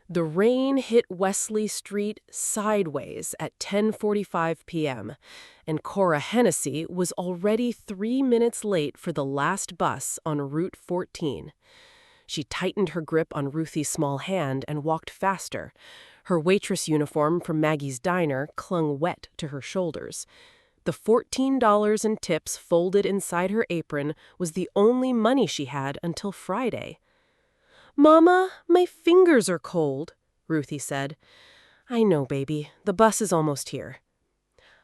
The rain hit Wesley Street sideways at 10:45 p.m., and Cora Hennessey was already 3 minutes late for the last bus on Route 14. She tightened her grip on Ruthie's small hand and walked faster. Her waitress uniform from Maggie's diner clung wet to her shoulders. The $14 in tips folded inside her apron was the only money she had until Friday. "Mama, my fingers are cold," Ruthie said. "I know, baby. The bus is almost here."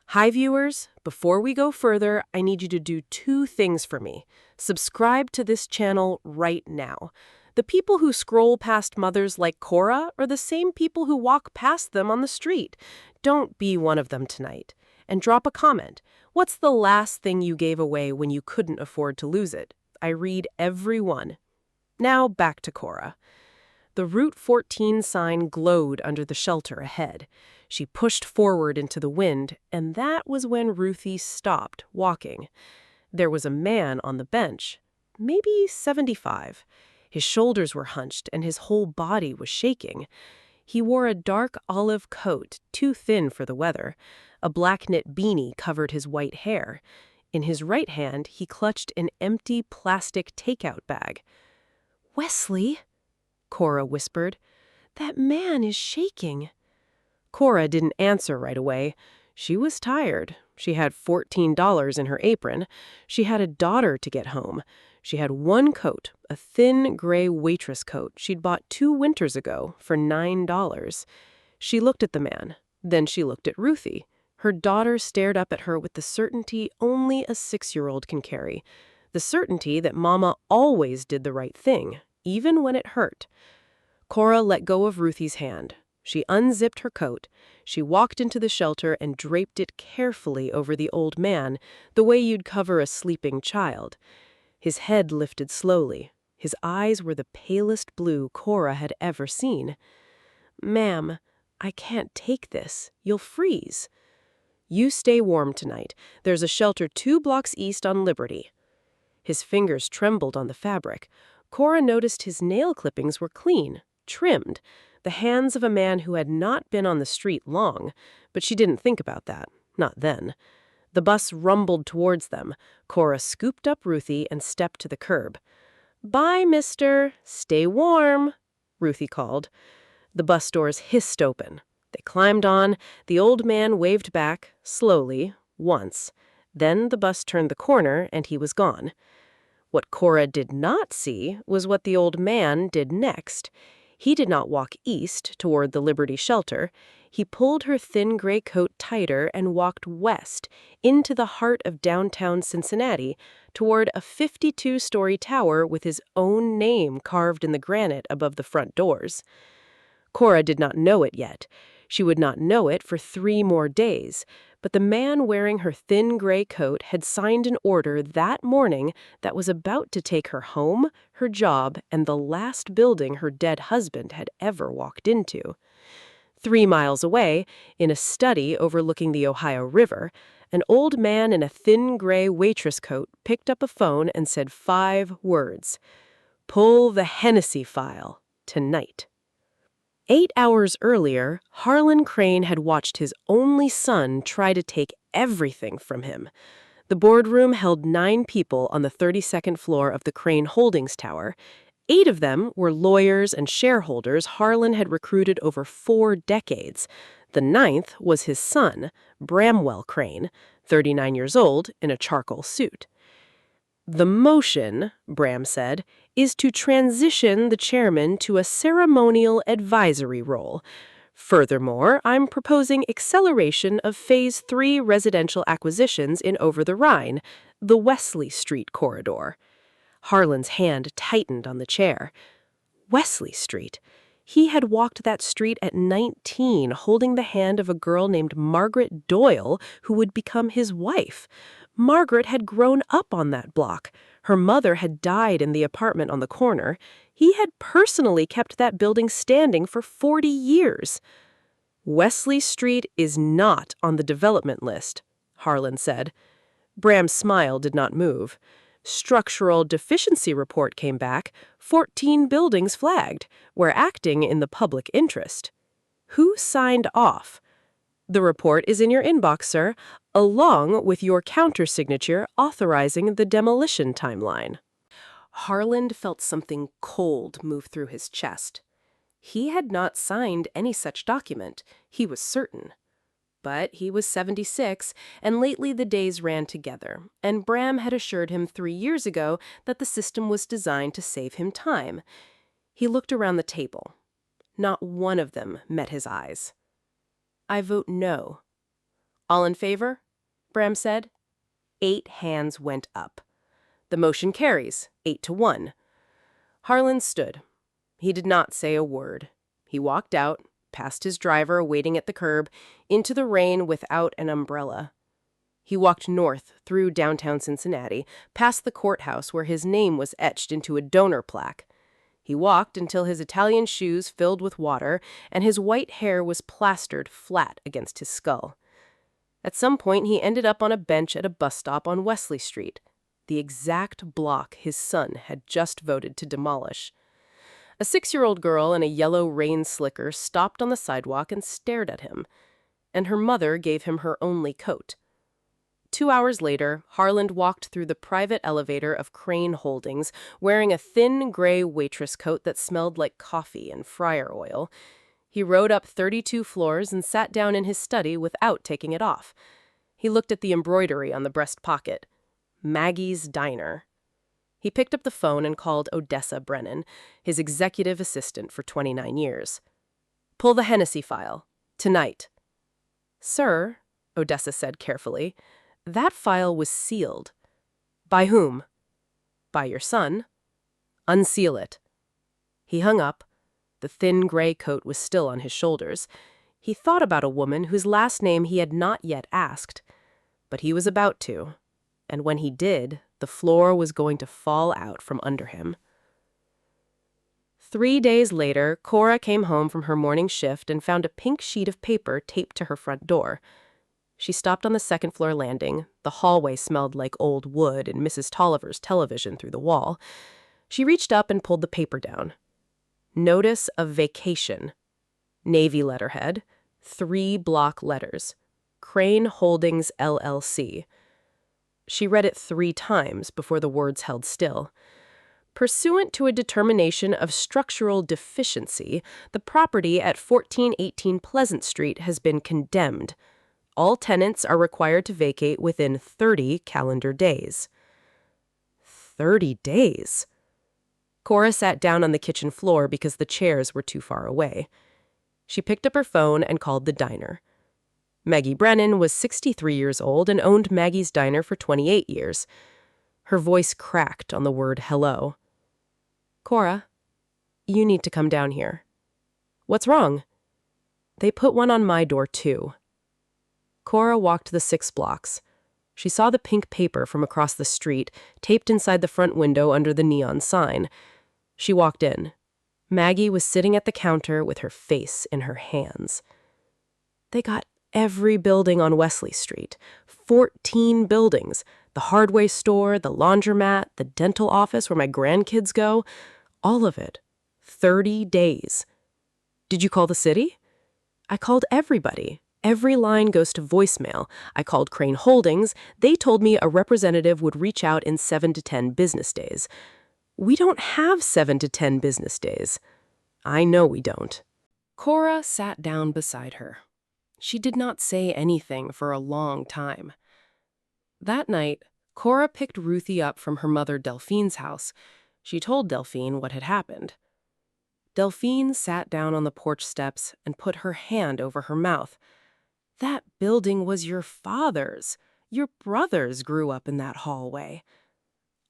Hi, viewers. Before we go further, I need you to do two things for me. Subscribe to this channel right now. The people who scroll past mothers like Cora are the same people who walk past them on the street. Don't be one of them tonight. And drop a comment. What's the last thing you gave away when you couldn't afford to lose it? I read every one. Now back to Cora. The Route 14 sign glowed under the shelter ahead. She pushed forward into the wind, and that was when Ruthie stopped walking. There was a man on the bench, maybe 75. His shoulders were hunched, and his whole body was shaking. He wore a dark olive coat, too thin for the weather. A black knit beanie covered his white hair. In his right hand, he clutched an empty plastic takeout bag. "Wesley," Cora whispered, "that man is shaking." Cora didn't answer right away. She was tired. She had $14 in her apron. She had a daughter to get home. She had one coat, a thin gray waitress coat she'd bought 2 winters ago for $9. She looked at the man. Then she looked at Ruthie. Her daughter stared up at her with the certainty only a 6-year-old can carry. The certainty that Mama always did the right thing, even when it hurt. Cora let go of Ruthie's hand. She unzipped her coat. She walked into the shelter and draped it carefully over the old man, the way you'd cover a sleeping child. His head lifted slowly. His eyes were the palest blue Cora had ever seen. "Ma'am, I can't take this. You'll freeze." "You stay warm tonight. There's a shelter 2 blocks east on Liberty." His fingers trembled on the fabric. Cora noticed his nail clippings were clean, trimmed, the hands of a man who had not been on the street long, but she didn't think about that, not then. The bus rumbled towards them. Cora scooped up Ruthie and stepped to the curb. "Bye, mister. Stay warm," Ruthie called. The bus doors hissed open. They climbed on. The old man waved back, slowly, once. Then the bus turned the corner and he was gone. What Cora did not see was what the old man did next. He did not walk east toward the Liberty shelter. He pulled her thin gray coat tighter and walked west into the heart of downtown Cincinnati toward a 52-story tower with his own name carved in the granite above the front doors. Cora did not know it yet. She would not know it for 3 more days, but the man wearing her thin gray coat had signed an order that morning that was about to take her home, her job, and the last building her dead husband had ever walked into. 3 miles away, in a study overlooking the Ohio River, an old man in a thin gray waitress coat picked up a phone and said 5 words. "Pull the Hennessey file. Tonight." 8 hours earlier, Harlan Crane had watched his only son try to take everything from him. The boardroom held 9 people on the 32nd floor of the Crane Holdings Tower. 8 of them were lawyers and shareholders Harlan had recruited over 4 decades. The 9th was his son, Bramwell Crane, 39 years old, in a charcoal suit. "The motion," Bram said, "is to transition the chairman to a ceremonial advisory role. Furthermore, I'm proposing acceleration of Phase 3 residential acquisitions in Over the Rhine, the Wesley Street corridor." Harlan's hand tightened on the chair. Wesley Street. He had walked that street at 19, holding the hand of a girl named Margaret Doyle, who would become his wife. Margaret had grown up on that block. Her mother had died in the apartment on the corner. He had personally kept that building standing for 40 years. "Wesley Street is not on the development list," Harlan said. Bram's smile did not move. Structural deficiency report came back, 14 buildings flagged, were acting in the public interest. Who signed off? The report is in your inbox, sir, along with your countersignature authorizing the demolition timeline. Harland felt something cold move through his chest. He had not signed any such document, he was certain. But he was 76, and lately the days ran together, and Bram had assured him 3 years ago that the system was designed to save him time. He looked around the table. Not one of them met his eyes. I vote no. All in favor? Bram said. 8 hands went up. The motion carries, 8-1. Harland stood. He did not say a word. He walked out, past his driver waiting at the curb, into the rain without an umbrella. He walked north through downtown Cincinnati, past the courthouse where his name was etched into a donor plaque. He walked until his Italian shoes filled with water and his white hair was plastered flat against his skull. At some point, he ended up on a bench at a bus stop on Wesley Street, the exact block his son had just voted to demolish. A 6-year-old girl in a yellow rain slicker stopped on the sidewalk and stared at him, and her mother gave him her only coat. 2 hours later, Harland walked through the private elevator of Crane Holdings, wearing a thin gray waitress coat that smelled like coffee and fryer oil. He rode up 32 floors and sat down in his study without taking it off. He looked at the embroidery on the breast pocket. Maggie's Diner. He picked up the phone and called Odessa Brennan, his executive assistant for 29 years. Pull the Hennessey file. Tonight. Sir, Odessa said carefully, that file was sealed. By whom? By your son. Unseal it. He hung up. The thin gray coat was still on his shoulders. He thought about a woman whose last name he had not yet asked. But he was about to. And when he did, the floor was going to fall out from under him. 3 days later, Cora came home from her morning shift and found a pink sheet of paper taped to her front door. She stopped on the second-floor landing. The hallway smelled like old wood and Mrs. Tolliver's television through the wall. She reached up and pulled the paper down. Notice of vacation. Navy letterhead. 3 block letters. Crane Holdings, LLC. She read it 3 times before the words held still. Pursuant to a determination of structural deficiency, the property at 1418 Pleasant Street has been condemned. All tenants are required to vacate within 30 calendar days. 30 days? Cora sat down on the kitchen floor because the chairs were too far away. She picked up her phone and called the diner. Maggie Brennan was 63 years old and owned Maggie's Diner for 28 years. Her voice cracked on the word hello. Cora, you need to come down here. What's wrong? They put one on my door, too. Cora walked the 6 blocks. She saw the pink paper from across the street, taped inside the front window under the neon sign. She walked in. Maggie was sitting at the counter with her face in her hands. They got every building on Wesley Street. 14 buildings. The hardware store, the laundromat, the dental office where my grandkids go. All of it. 30 days. Did you call the city? I called everybody. Every line goes to voicemail. I called Crane Holdings. They told me a representative would reach out in 7 to 10 business days. We don't have 7 to 10 business days. I know we don't. Cora sat down beside her. She did not say anything for a long time. That night, Cora picked Ruthie up from her mother Delphine's house. She told Delphine what had happened. Delphine sat down on the porch steps and put her hand over her mouth. That building was your father's. Your brothers grew up in that hallway.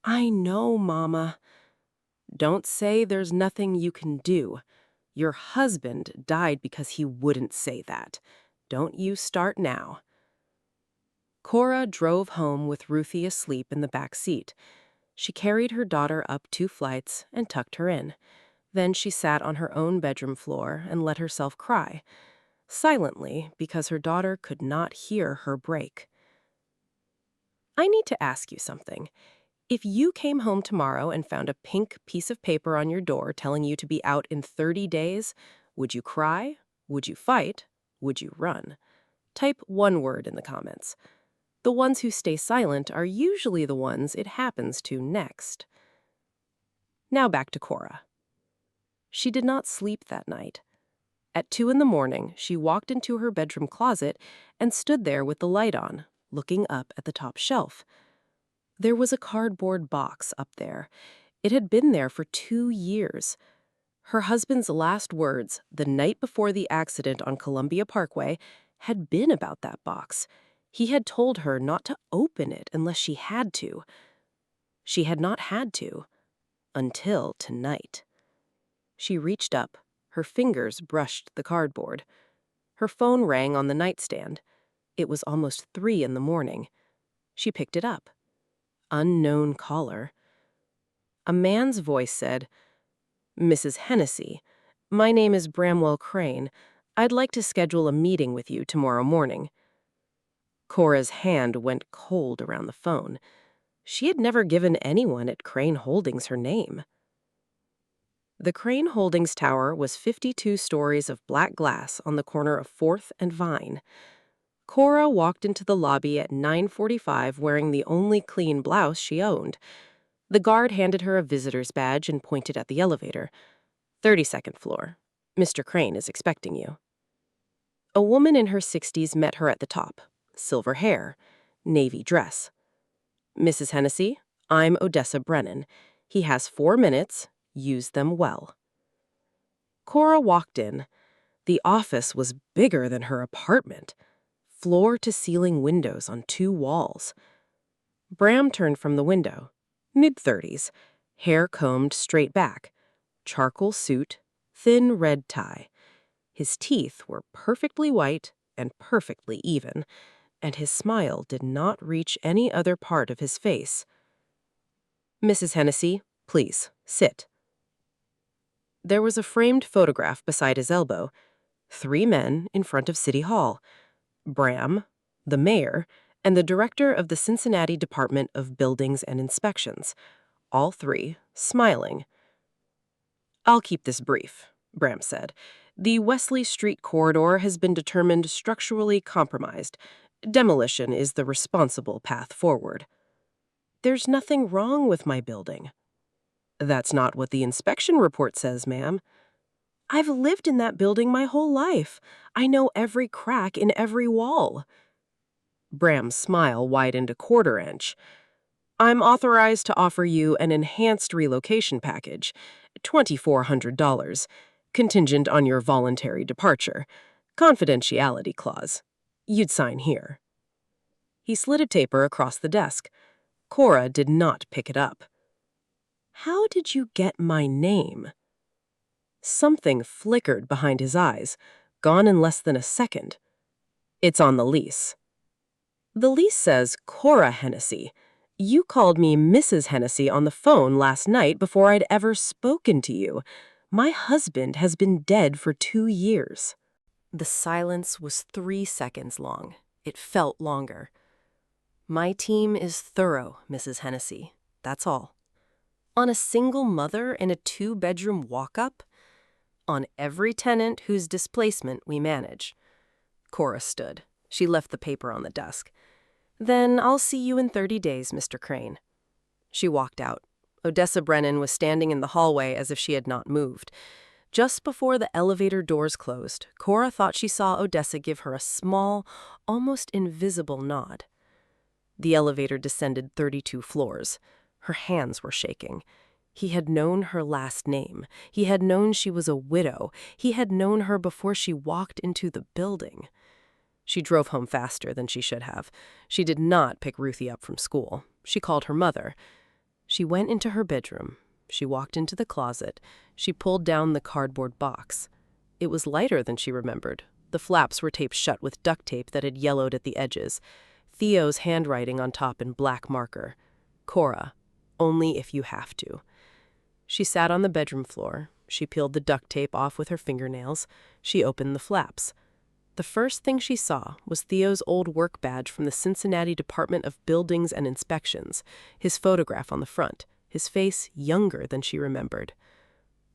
I know, Mama. Don't say there's nothing you can do. Your husband died because he wouldn't say that. Don't you start now. Cora drove home with Ruthie asleep in the back seat. She carried her daughter up 2 flights and tucked her in. Then she sat on her own bedroom floor and let herself cry, silently because her daughter could not hear her break. I need to ask you something. If you came home tomorrow and found a pink piece of paper on your door telling you to be out in 30 days, would you cry? Would you fight? Would you run? Type one word in the comments. The ones who stay silent are usually the ones it happens to next. Now back to Cora. She did not sleep that night. At 2 in the morning, she walked into her bedroom closet and stood there with the light on, looking up at the top shelf. There was a cardboard box up there. It had been there for 2 years. Her husband's last words, the night before the accident on Columbia Parkway, had been about that box. He had told her not to open it unless she had to. She had not had to, until tonight. She reached up. Her fingers brushed the cardboard. Her phone rang on the nightstand. It was almost 3 in the morning. She picked it up. Unknown caller. A man's voice said, "Mrs. Hennessey, my name is Bramwell Crane. I'd like to schedule a meeting with you tomorrow morning." Cora's hand went cold around the phone. She had never given anyone at Crane Holdings her name. The Crane Holdings Tower was 52 stories of black glass on the corner of 4th and Vine. Cora walked into the lobby at 9:45 wearing the only clean blouse she owned. The guard handed her a visitor's badge and pointed at the elevator. 32nd floor. Mr. Crane is expecting you. A woman in her 60s met her at the top. Silver hair. Navy dress. "Mrs. Hennessey, I'm Odessa Brennan. He has 4 minutes. Use them well." Cora walked in. The office was bigger than her apartment. Floor-to-ceiling windows on 2 walls. Bram turned from the window. Mid-30s. Hair combed straight back. Charcoal suit. Thin red tie. His teeth were perfectly white and perfectly even, and his smile did not reach any other part of his face. "Mrs. Hennessey, please, sit." There was a framed photograph beside his elbow. 3 men in front of City Hall. Bram, the mayor, and the director of the Cincinnati Department of Buildings and Inspections. All 3 smiling. "I'll keep this brief," Bram said. "The Wesley Street corridor has been determined structurally compromised. Demolition is the responsible path forward." "There's nothing wrong with my building." "That's not what the inspection report says, ma'am." "I've lived in that building my whole life. I know every crack in every wall." Bram's smile widened a quarter-inch. "I'm authorized to offer you an enhanced relocation package, $2,400, contingent on your voluntary departure. Confidentiality clause. You'd sign here." He slid a taper across the desk. Cora did not pick it up. "How did you get my name?" Something flickered behind his eyes, gone in less than a second. "It's on the lease." "The lease says Cora Hennessey. You called me Mrs. Hennessey on the phone last night before I'd ever spoken to you. My husband has been dead for 2 years." The silence was 3 seconds long. It felt longer. "My team is thorough, Mrs. Hennessey. That's all." On a single mother in a 2-bedroom walk-up? On every tenant whose displacement we manage. Cora stood. She left the paper on the desk. "Then I'll see you in 30 days, Mr. Crane." She walked out. Odessa Brennan was standing in the hallway as if she had not moved. Just before the elevator doors closed, Cora thought she saw Odessa give her a small, almost invisible nod. The elevator descended 32 floors. Her hands were shaking. He had known her last name. He had known she was a widow. He had known her before she walked into the building. She drove home faster than she should have. She did not pick Ruthie up from school. She called her mother. She went into her bedroom. She walked into the closet. She pulled down the cardboard box. It was lighter than she remembered. The flaps were taped shut with duct tape that had yellowed at the edges. Theo's handwriting on top in black marker. "Cora, only if you have to." She sat on the bedroom floor. She peeled the duct tape off with her fingernails. She opened the flaps. The first thing she saw was Theo's old work badge from the Cincinnati Department of Buildings and Inspections, his photograph on the front, his face younger than she remembered.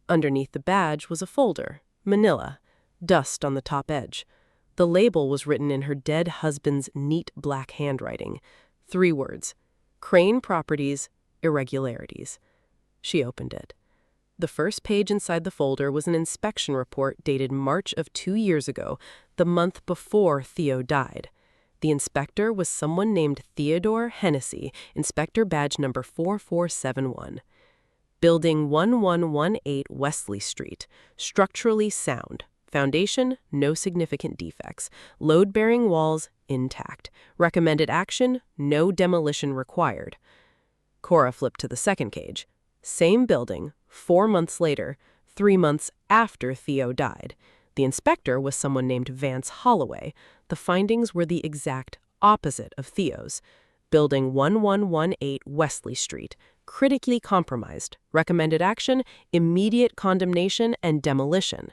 Underneath the badge was a folder, manila, dust on the top edge. The label was written in her dead husband's neat black handwriting. 3 words: Crane Properties, Irregularities. She opened it. The first page inside the folder was an inspection report dated March of 2 years ago, the month before Theo died. The inspector was someone named Cora Hennessey, inspector badge number 4471. Building 1118 Wesley Street, structurally sound. Foundation, no significant defects. Load-bearing walls, intact. Recommended action, no demolition required. Cora flipped to the second page. Same building, 4 months later, 3 months after Theo died. The inspector was someone named Vance Holloway. The findings were the exact opposite of Theo's. Building 1118 Wesley Street, critically compromised. Recommended action, immediate condemnation and demolition.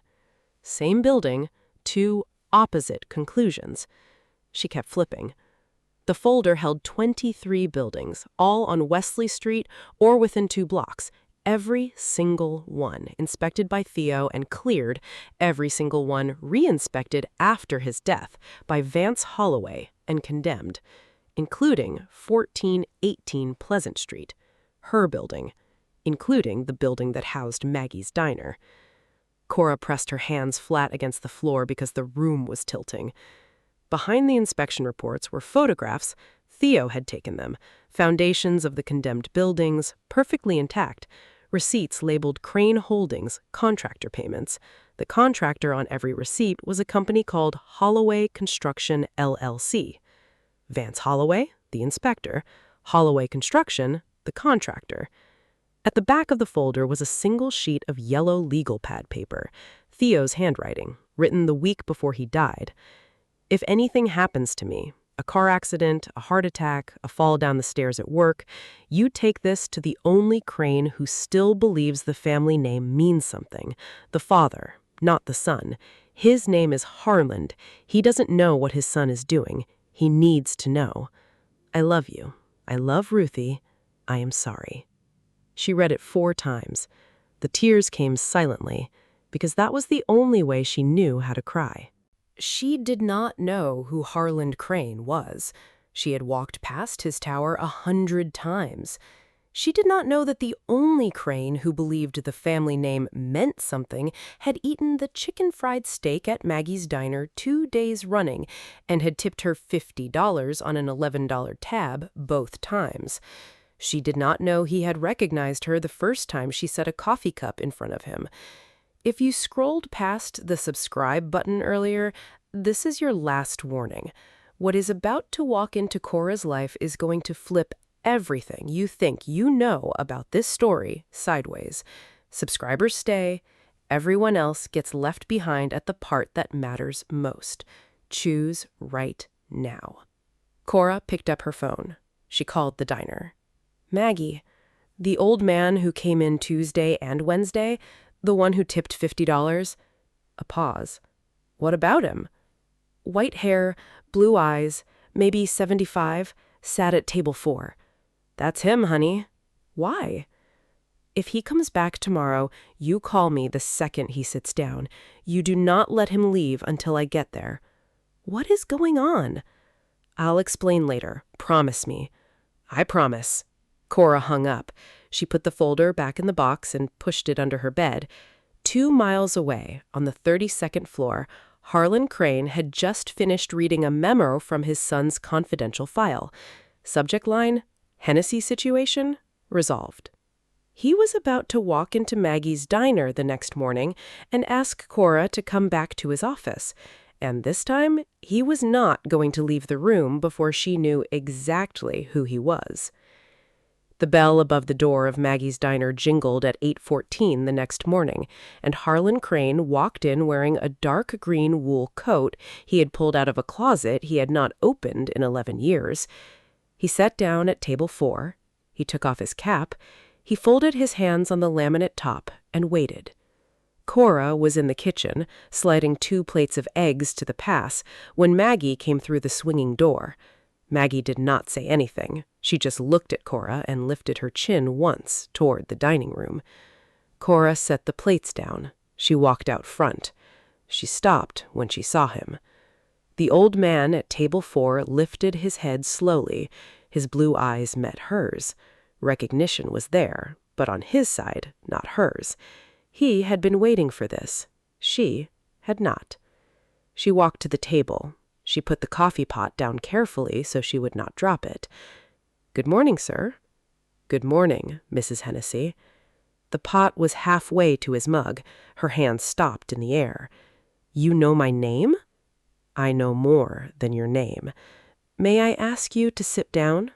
Same building, 2 opposite conclusions. She kept flipping. The folder held 23 buildings, all on Wesley Street or within 2 blocks. Every single one inspected by Theo and cleared, every single one re-inspected after his death by Vance Holloway and condemned, including 1418 Pleasant Street, her building, including the building that housed Maggie's diner. Cora pressed her hands flat against the floor because the room was tilting. Behind the inspection reports were photographs. Theo had taken them. Foundations of the condemned buildings, perfectly intact. Receipts labeled Crane Holdings, contractor payments. The contractor on every receipt was a company called Holloway Construction, LLC. Vance Holloway, the inspector. Holloway Construction, the contractor. At the back of the folder was a single sheet of yellow legal pad paper, Theo's handwriting, written the week before he died. If anything happens to me, a car accident, a heart attack, a fall down the stairs at work, you take this to the only Crane who still believes the family name means something, the father, not the son. His name is Harland. He doesn't know what his son is doing. He needs to know. I love you. I love Ruthie. I am sorry. She read it 4 times. The tears came silently, because that was the only way she knew how to cry. She did not know who Harland Crane was. She had walked past his tower 100 times. She did not know that the only Crane who believed the family name meant something had eaten the chicken fried steak at Maggie's diner 2 days running and had tipped her $50 on an $11 tab both times. She did not know he had recognized her the first time she set a coffee cup in front of him. If you scrolled past the subscribe button earlier, this is your last warning. What is about to walk into Cora's life is going to flip everything you think you know about this story sideways. Subscribers stay. Everyone else gets left behind at the part that matters most. Choose right now. Cora picked up her phone. She called the diner. Maggie, the old man who came in Tuesday and Wednesday, the one who tipped $50. A pause. What about him? White hair, blue eyes, maybe 75, sat at table 4. That's him, honey. Why? If he comes back tomorrow, you call me the second he sits down. You do not let him leave until I get there. What is going on? I'll explain later. Promise me. I promise. Cora hung up. She put the folder back in the box and pushed it under her bed. 2 miles away, on the 32nd floor, Harland Crane had just finished reading a memo from his son's confidential file. Subject line, Hennessey situation, resolved. He was about to walk into Maggie's diner the next morning and ask Cora to come back to his office. And this time, he was not going to leave the room before she knew exactly who he was. The bell above the door of Maggie's diner jingled at 8:14 the next morning, and Harland Crane walked in wearing a dark green wool coat he had pulled out of a closet he had not opened in 11 years. He sat down at table 4. He took off his cap. He folded his hands on the laminate top and waited. Cora was in the kitchen, sliding 2 plates of eggs to the pass, when Maggie came through the swinging door. Maggie did not say anything. She just looked at Cora and lifted her chin once toward the dining room. Cora set the plates down. She walked out front. She stopped when she saw him. The old man at table 4 lifted his head slowly. His blue eyes met hers. Recognition was there, but on his side, not hers. He had been waiting for this. She had not. She walked to the table. She put the coffee pot down carefully so she would not drop it. "Good morning, sir." "Good morning, Mrs. Hennessey." The pot was halfway to his mug. Her hand stopped in the air. "You know my name?" "I know more than your name. May I ask you to sit down?"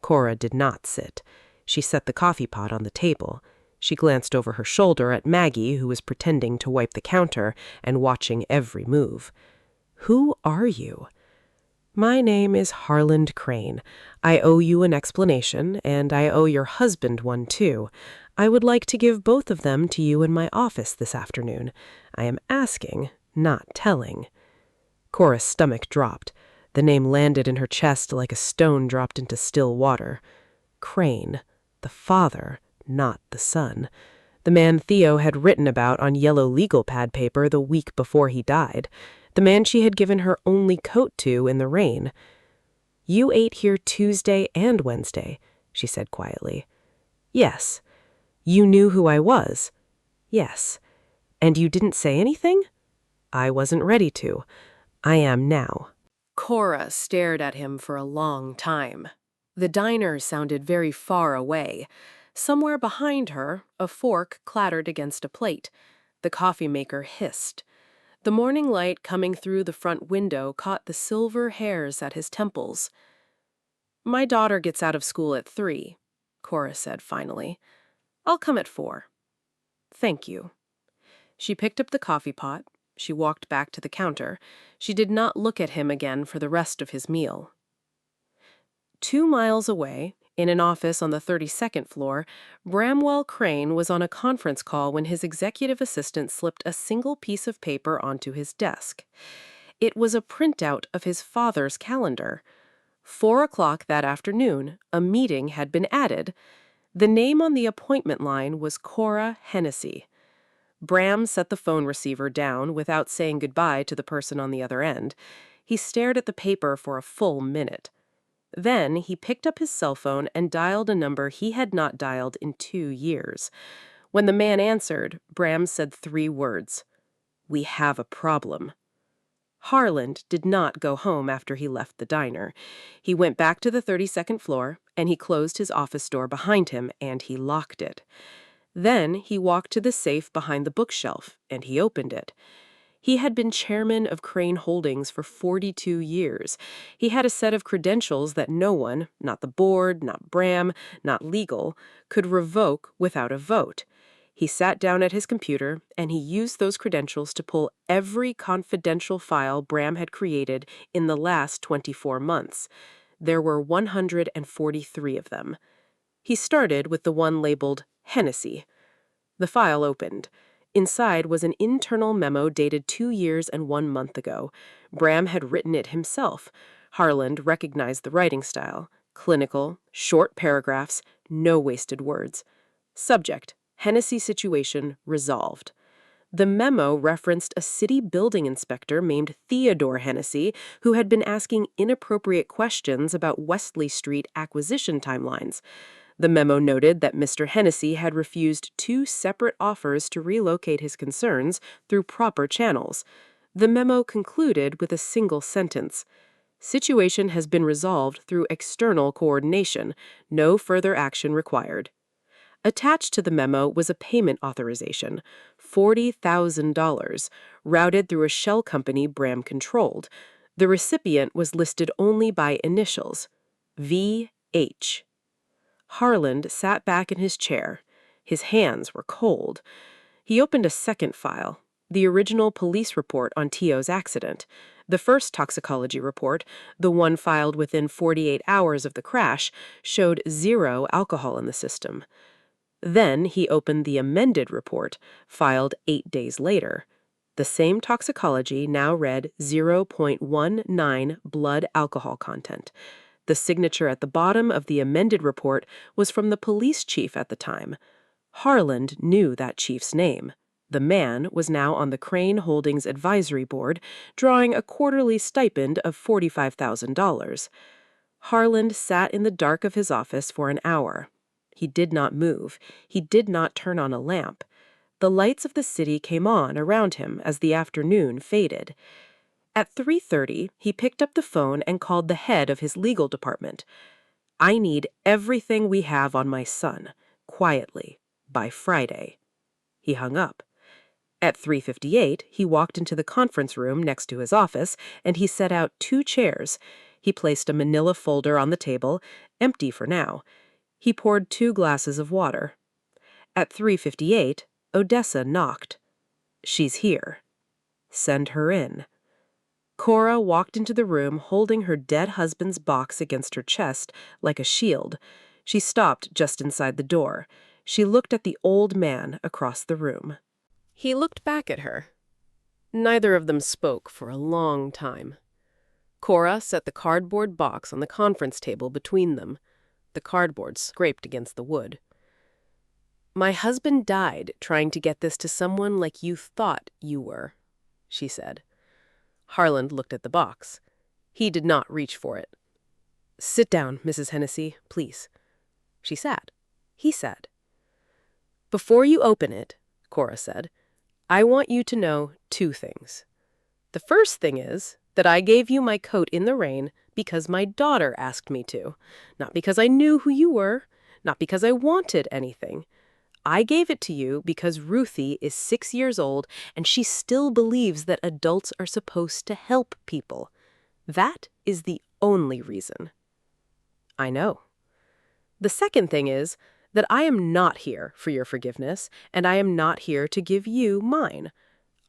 Cora did not sit. She set the coffee pot on the table. She glanced over her shoulder at Maggie, who was pretending to wipe the counter and watching every move. "Who are you?" "My name is Harland Crane. I owe you an explanation, and I owe your husband one, too. I would like to give both of them to you in my office this afternoon. I am asking, not telling." Cora's stomach dropped. The name landed in her chest like a stone dropped into still water. Crane, the father, not the son. The man Theo had written about on yellow legal pad paper the week before he died. The man she had given her only coat to in the rain. "You ate here Tuesday and Wednesday," she said quietly. "Yes." "You knew who I was?" "Yes." "And you didn't say anything?" "I wasn't ready to. I am now." Cora stared at him for a long time. The diner sounded very far away. Somewhere behind her, a fork clattered against a plate. The coffee maker hissed. The morning light coming through the front window caught the silver hairs at his temples. "My daughter gets out of school at 3, Cora said finally. "I'll come at 4. "Thank you." She picked up the coffee pot. She walked back to the counter. She did not look at him again for the rest of his meal. 2 miles away, in an office on the 32nd floor, Bramwell Crane was on a conference call when his executive assistant slipped a single piece of paper onto his desk. It was a printout of his father's calendar. 4 o'clock that afternoon, a meeting had been added. The name on the appointment line was Cora Hennessey. Bram set the phone receiver down without saying goodbye to the person on the other end. He stared at the paper for a full minute. Then he picked up his cell phone and dialed a number he had not dialed in 2 years. When the man answered, Bram said 3 words. "We have a problem." Harland did not go home after he left the diner. He went back to the 32nd floor, and he closed his office door behind him, and he locked it. Then he walked to the safe behind the bookshelf, and he opened it. He had been chairman of Crane Holdings for 42 years. He had a set of credentials that no one, not the board, not Bram, not legal, could revoke without a vote. He sat down at his computer, and he used those credentials to pull every confidential file Bram had created in the last 24 months. There were 143 of them. He started with the one labeled Hennessey. The file opened. Inside was an internal memo dated 2 years and 1 month ago. Bram had written it himself. Harland recognized the writing style. Clinical, short paragraphs, no wasted words. Subject: Hennessey situation resolved. The memo referenced a city building inspector named Theodore Hennessey who had been asking inappropriate questions about Wesley Street acquisition timelines. The memo noted that Mr. Hennessey had refused 2 separate offers to relocate his concerns through proper channels. The memo concluded with a single sentence. Situation has been resolved through external coordination. No further action required. Attached to the memo was a payment authorization, $40,000, routed through a shell company Bram controlled. The recipient was listed only by initials, V.H. Harland sat back in his chair. His hands were cold. He opened a second file, the original police report on Tio's accident. The first toxicology report, the one filed within 48 hours of the crash, showed 0 alcohol in the system. Then he opened the amended report, filed 8 days later. The same toxicology now read 0.19 blood alcohol content. The signature at the bottom of the amended report was from the police chief at the time. Harland knew that chief's name. The man was now on the Crane Holdings Advisory Board, drawing a quarterly stipend of $45,000. Harland sat in the dark of his office for an hour. He did not move. He did not turn on a lamp. The lights of the city came on around him as the afternoon faded. At 3:30, he picked up the phone and called the head of his legal department. "I need everything we have on my son, quietly, by Friday." He hung up. At 3:58, he walked into the conference room next to his office, and he set out 2 chairs. He placed a manila folder on the table, empty for now. He poured 2 glasses of water. At 3:58, Odessa knocked. "She's here." "Send her in." Cora walked into the room holding her dead husband's box against her chest like a shield. She stopped just inside the door. She looked at the old man across the room. He looked back at her. Neither of them spoke for a long time. Cora set the cardboard box on the conference table between them. The cardboard scraped against the wood. "My husband died trying to get this to someone like you thought you were," she said. Harland looked at the box. He did not reach for it. "Sit down, Mrs. Hennessey, please." She sat. He sat. "Before you open it," Cora said, "I want you to know 2 things. The first thing is that I gave you my coat in the rain because my daughter asked me to, not because I knew who you were, not because I wanted anything. I gave it to you because Ruthie is 6 years old and she still believes that adults are supposed to help people. That is the only reason." "I know." "The second thing is that I am not here for your forgiveness, and I am not here to give you mine.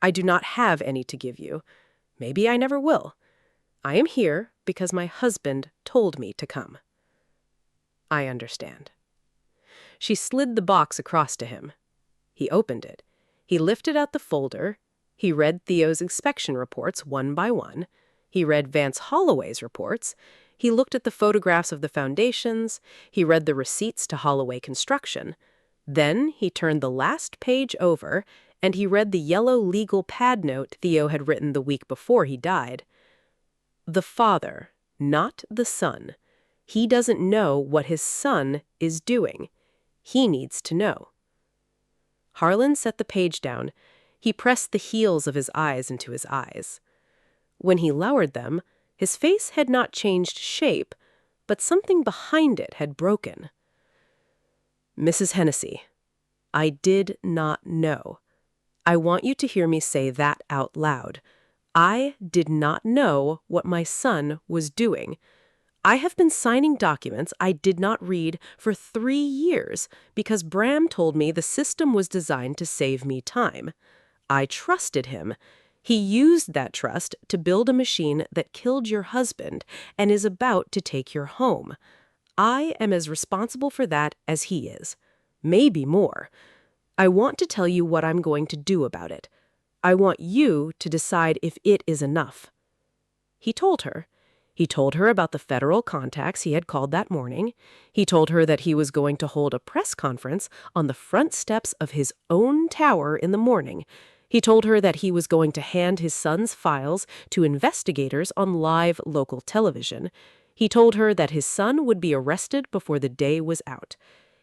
I do not have any to give you. Maybe I never will. I am here because my husband told me to come." "I understand." She slid the box across to him. He opened it. He lifted out the folder. He read Theo's inspection reports one by one. He read Vance Holloway's reports. He looked at the photographs of the foundations. He read the receipts to Holloway Construction. Then he turned the last page over, and he read the yellow legal pad note Theo had written the week before he died. The father, not the son. He doesn't know what his son is doing. He needs to know. Harland set the page down. He pressed the heels of his eyes into his eyes. When he lowered them, his face had not changed shape, but something behind it had broken. "Mrs. Hennessey, I did not know. I want you to hear me say that out loud. I did not know what my son was doing. I have been signing documents I did not read for 3 years because Bram told me the system was designed to save me time. I trusted him. He used that trust to build a machine that killed your husband and is about to take your home. I am as responsible for that as he is. Maybe more. I want to tell you what I'm going to do about it. I want you to decide if it is enough." He told her. He told her about the federal contacts he had called that morning. He told her that he was going to hold a press conference on the front steps of his own tower in the morning. He told her that he was going to hand his son's files to investigators on live local television. He told her that his son would be arrested before the day was out.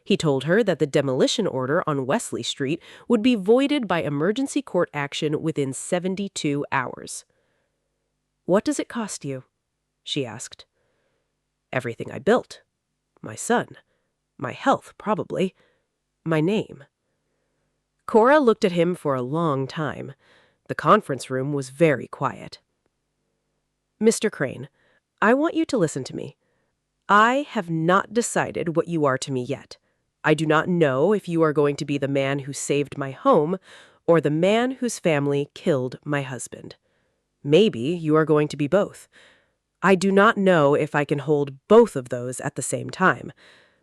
He told her that the demolition order on Wesley Street would be voided by emergency court action within 72 hours. "What does it cost you?" she asked. "Everything I built. My son. My health, probably. My name." Cora looked at him for a long time. The conference room was very quiet. "Mr. Crane, I want you to listen to me. I have not decided what you are to me yet. I do not know if you are going to be the man who saved my home or the man whose family killed my husband. Maybe you are going to be both. I do not know if I can hold both of those at the same time.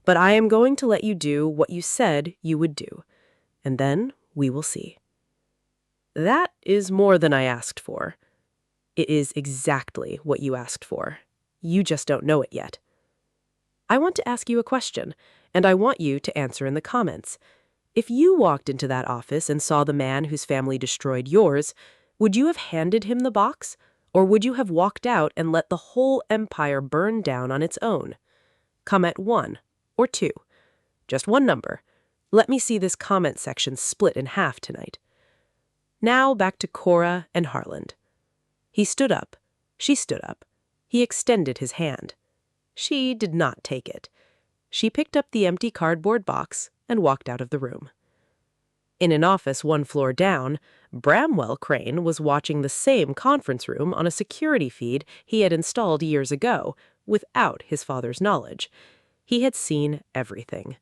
but I am going to let you do what you said you would do, and then we will see." That is more than I asked for. It is exactly what you asked for. You just don't know it yet. I want to ask you a question, and I want you to answer in the comments. If you walked into that office and saw the man whose family destroyed yours, would you have handed him the box, or would you have walked out and let the whole empire burn down on its own? Comment 1 or 2. Just one number. Let me see this comment section split in half tonight. Now back to Cora and Harland. He stood up. She stood up. He extended his hand. She did not take it. She picked up the empty cardboard box and walked out of the room. In an office one floor down, Bramwell Crane was watching the same conference room on a security feed he had installed years ago, without his father's knowledge. He had seen everything.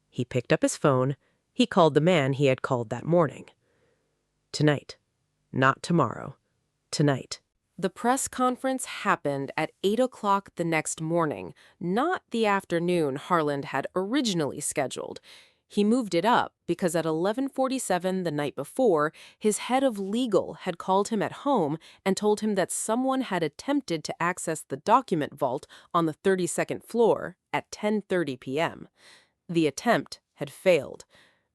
He picked up his phone. He called the man he had called that morning. Tonight. Not tomorrow. Tonight. The press conference happened at 8 o'clock the next morning, not the afternoon Harland had originally scheduled. He moved it up because at 11:47 the night before, his head of legal had called him at home and told him that someone had attempted to access the document vault on the 32nd floor at 10:30 p.m. The attempt had failed.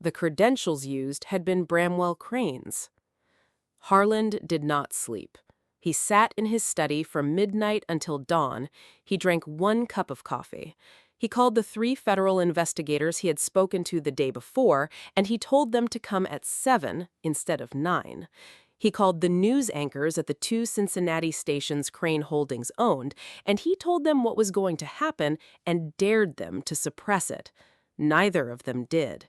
The credentials used had been Bramwell Crane's. Harland did not sleep. He sat in his study from midnight until dawn. He drank 1 cup of coffee. He called the 3 federal investigators he had spoken to the day before, and he told them to come at 7 instead of 9. He called the news anchors at the 2 Cincinnati stations Crane Holdings owned, and he told them what was going to happen and dared them to suppress it. Neither of them did.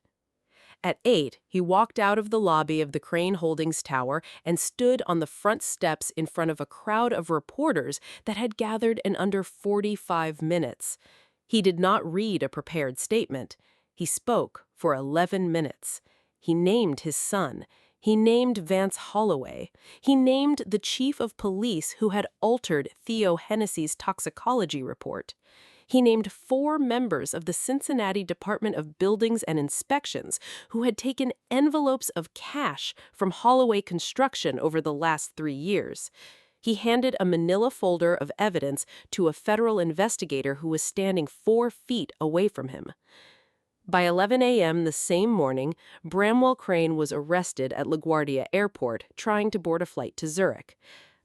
At 8, he walked out of the lobby of the Crane Holdings Tower and stood on the front steps in front of a crowd of reporters that had gathered in under 45 minutes. He did not read a prepared statement. He spoke for 11 minutes. He named his son. He named Vance Holloway. He named the chief of police who had altered Theo Hennessey's toxicology report. He named 4 members of the Cincinnati Department of Buildings and Inspections who had taken envelopes of cash from Holloway Construction over the last 3 years. He handed a manila folder of evidence to a federal investigator who was standing 4 feet away from him. By 11 a.m. the same morning, Bramwell Crane was arrested at LaGuardia Airport trying to board a flight to Zurich.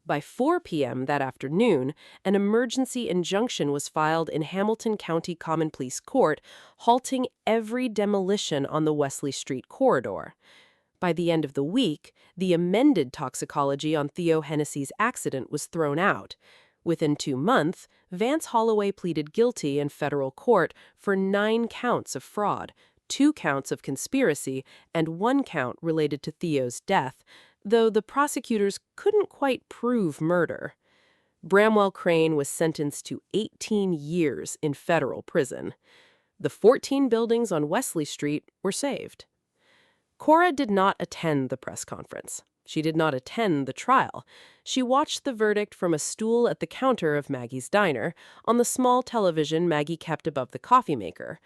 By 4 p.m. that afternoon, an emergency injunction was filed in Hamilton County Common Pleas Court, halting every demolition on the Wesley Street corridor. By the end of the week, the amended toxicology on Theo Hennessey's accident was thrown out. Within 2 months, Vance Holloway pleaded guilty in federal court for 9 counts of fraud, 2 counts of conspiracy, and 1 count related to Theo's death, though the prosecutors couldn't quite prove murder. Bramwell Crane was sentenced to 18 years in federal prison. The 14 buildings on Wesley Street were saved. Cora did not attend the press conference. She did not attend the trial. She watched the verdict from a stool at the counter of Maggie's diner, on the small television Maggie kept above the coffee maker.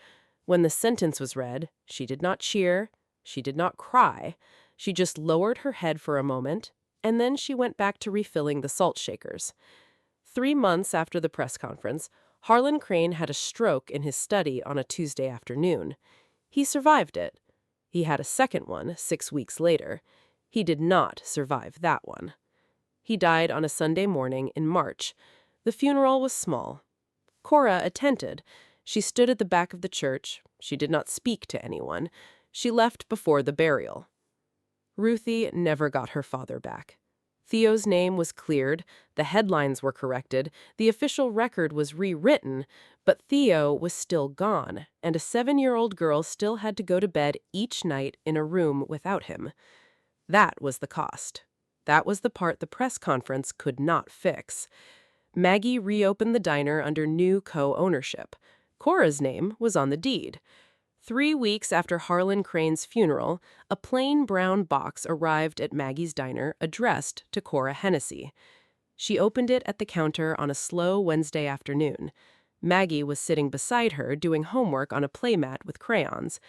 When the sentence was read, she did not cheer, she did not cry. She just lowered her head for a moment, and then she went back to refilling the salt shakers. 3 months after the press conference, Harland Crane had a stroke in his study on a Tuesday afternoon. He survived it. He had a second one 6 weeks later. He did not survive that one. He died on a Sunday morning in March. The funeral was small. Cora attended. She stood at the back of the church. She did not speak to anyone. She left before the burial. Ruthie never got her father back. Theo's name was cleared, the headlines were corrected, the official record was rewritten, but Theo was still gone, and a 7-year-old girl still had to go to bed each night in a room without him. That was the cost. That was the part the press conference could not fix. Maggie reopened the diner under new co-ownership. Cora's name was on the deed. 3 weeks after Harland Crane's funeral, a plain brown box arrived at Maggie's diner addressed to Cora Hennessey. She opened it at the counter on a slow Wednesday afternoon. Maggie was sitting beside her doing homework on a playmat with crayons.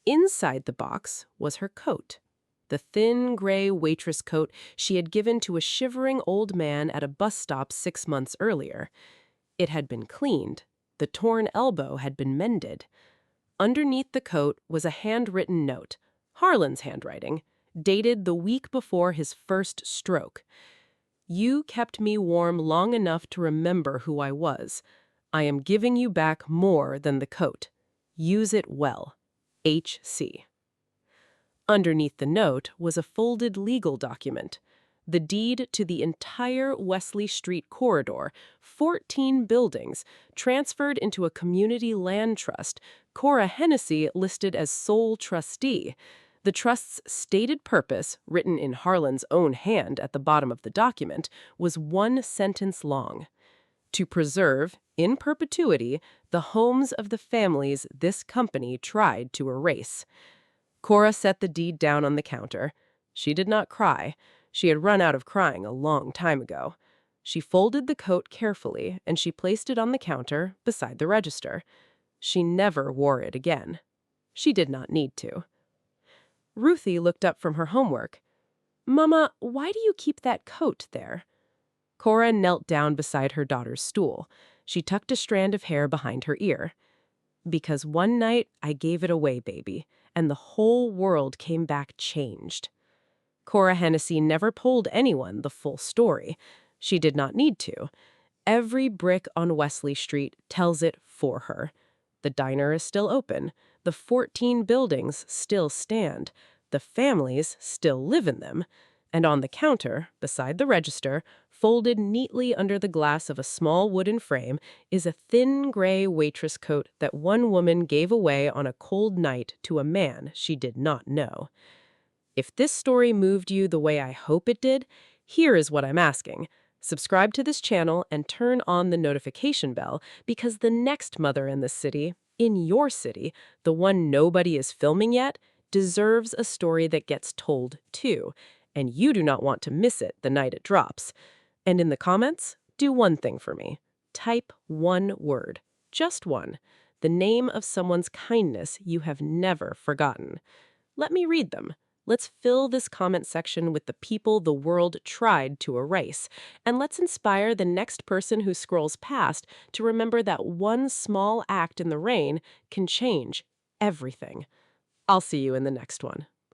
Inside the box was her coat. The thin, gray waitress coat she had given to a shivering old man at a bus stop 6 months earlier. It had been cleaned. The torn elbow had been mended. Underneath the coat was a handwritten note, Harlan's handwriting, dated the week before his first stroke. "You kept me warm long enough to remember who I was. I am giving you back more than the coat. Use it well. H.C." Underneath the note was a folded legal document, the deed to the entire Wesley Street corridor, 14 buildings, transferred into a community land trust, Cora Hennessey listed as sole trustee. The trust's stated purpose, written in Harlan's own hand at the bottom of the document, was one sentence long: to preserve, in perpetuity, the homes of the families this company tried to erase. Cora set the deed down on the counter. She did not cry. She had run out of crying a long time ago. She folded the coat carefully, and she placed it on the counter beside the register. She never wore it again. She did not need to. Ruthie looked up from her homework. "Mama, why do you keep that coat there?" Cora knelt down beside her daughter's stool. She tucked a strand of hair behind her ear. "Because one night I gave it away, baby, and the whole world came back changed." Cora Hennessey never told anyone the full story. She did not need to. Every brick on Wesley Street tells it for her. The diner is still open. The 14 buildings still stand. The families still live in them. And on the counter, beside the register, folded neatly under the glass of a small wooden frame, is a thin gray waitress coat that one woman gave away on a cold night to a man she did not know. If this story moved you the way I hope it did, here is what I'm asking. Subscribe to this channel and turn on the notification bell, because the next mother in this city, in your city, the one nobody is filming yet, deserves a story that gets told too, and you do not want to miss it the night it drops. And in the comments, do one thing for me. Type one word, just one, the name of someone's kindness you have never forgotten. Let me read them. Let's fill this comment section with the people the world tried to erase. And let's inspire the next person who scrolls past to remember that one small act in the rain can change everything. I'll see you in the next one.